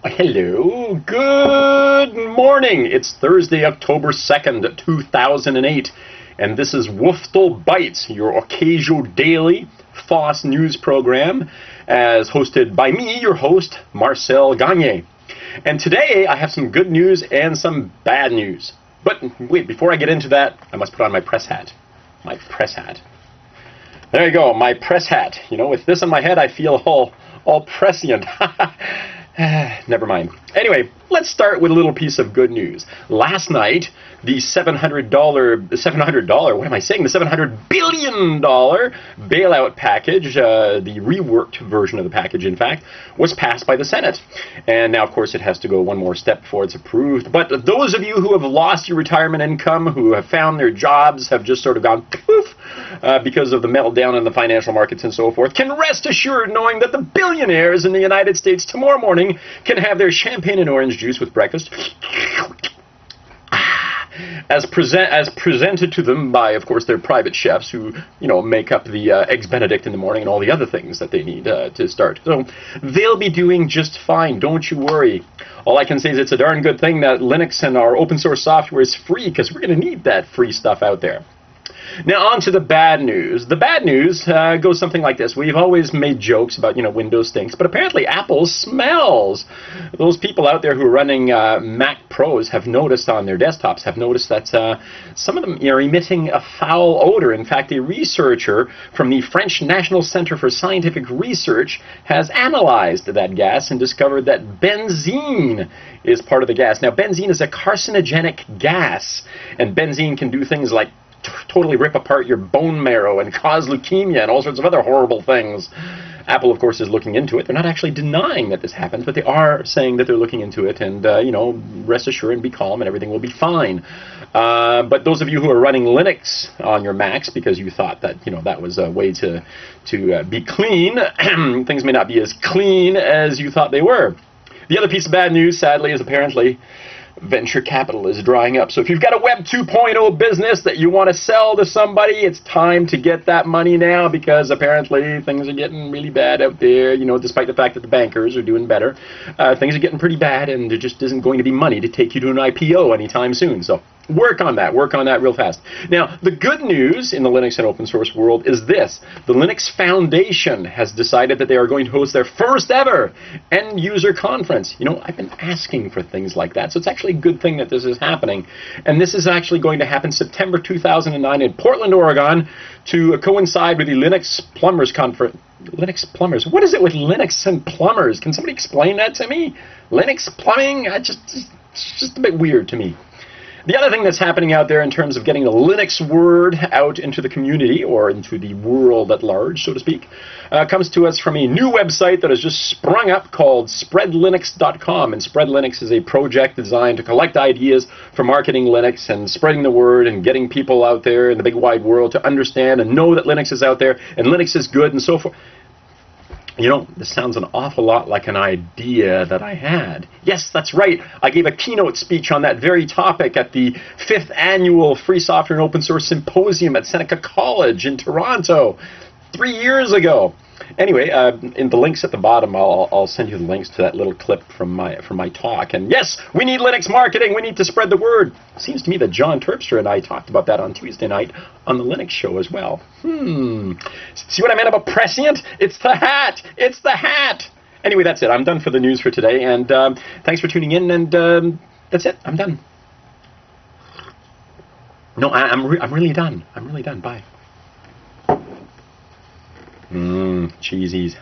Hello, good morning. It's Thursday, October 2nd, 2008, and this is WFTL Bytes, your occasiodaily FOSS news program, as hosted by me, your host, Marcel Gagné. And today I have some good news and some bad news. But wait, before I get into that, I must put on my press hat. My press hat. There you go, my press hat. You know, with this on my head, I feel all prescient. Never mind. Anyway, let's start with a little piece of good news. Last night, the $700, what am I saying? The $700 billion bailout package, the reworked version of the package, in fact, was passed by the Senate. And now, of course, it has to go one more step before it's approved. But those of you who have lost your retirement income, who have found their jobs, have just sort of gone poof because of the meltdown in the financial markets and so forth, can rest assured knowing that the billionaires in the United States tomorrow morning can have their champagne and orange juice with breakfast as presented to them by, of course, their private chefs who, you know, make up the Eggs Benedict in the morning and all the other things that they need to start. So they'll be doing just fine. Don't you worry. All I can say is it's a darn good thing that Linux and our open source software is free, because we're going to need that free stuff out there. Now on to the bad news. The bad news goes something like this. We've always made jokes about, you know, Windows stinks, but apparently Apple smells. Those people out there who are running Mac Pros have noticed on their desktops, have noticed that some of them are emitting a foul odor. In fact, a researcher from the French National Center for Scientific Research has analyzed that gas and discovered that benzene is part of the gas. Now, benzene is a carcinogenic gas, and benzene can do things like totally rip apart your bone marrow and cause leukemia and all sorts of other horrible things. Apple, of course, is looking into it. They're not actually denying that this happens, but they are saying that they're looking into it, and, you know, rest assured and be calm and everything will be fine. But those of you who are running Linux on your Macs because you thought that, you know, that was a way to be clean, things may not be as clean as you thought they were. The other piece of bad news, sadly, is apparently venture capital is drying up. So if you've got a Web 2.0 business that you want to sell to somebody, it's time to get that money now, because apparently things are getting really bad out there. You know, despite the fact that the bankers are doing better, things are getting pretty bad, and there just isn't going to be money to take you to an IPO anytime soon. So work on that real fast. Now, the good news in the Linux and open source world is this. The Linux Foundation has decided that they are going to host their first ever end user conference. You know, I've been asking for things like that, so it's actually a good thing that this is happening. And this is actually going to happen September 2009 in Portland, Oregon, to coincide with the Linux Plumbers Conference. Linux Plumbers? What is it with Linux and plumbers? Can somebody explain that to me? Linux plumbing? It's just a bit weird to me. The other thing that's happening out there in terms of getting the Linux word out into the community, or into the world at large, so to speak, comes to us from a new website that has just sprung up called spreadlinux.com. And Spread Linux is a project designed to collect ideas for marketing Linux and spreading the word and getting people out there in the big wide world to understand and know that Linux is out there and Linux is good and so forth. You know, this sounds an awful lot like an idea that I had. Yes, that's right. I gave a keynote speech on that very topic at the 5th Annual Free Software and Open Source Symposium at Seneca College in Toronto 3 years ago. Anyway, in the links at the bottom, I'll send you the links to that little clip from my talk. And yes, we need Linux marketing. We need to spread the word. Seems to me that John Terpstra and I talked about that on Tuesday night on the Linux show as well. See what I meant about prescient? It's the hat. It's the hat. Anyway, that's it. I'm done for the news for today. And thanks for tuning in. And that's it. I'm done. No, I'm really done. I'm really done. Bye. Cheesies.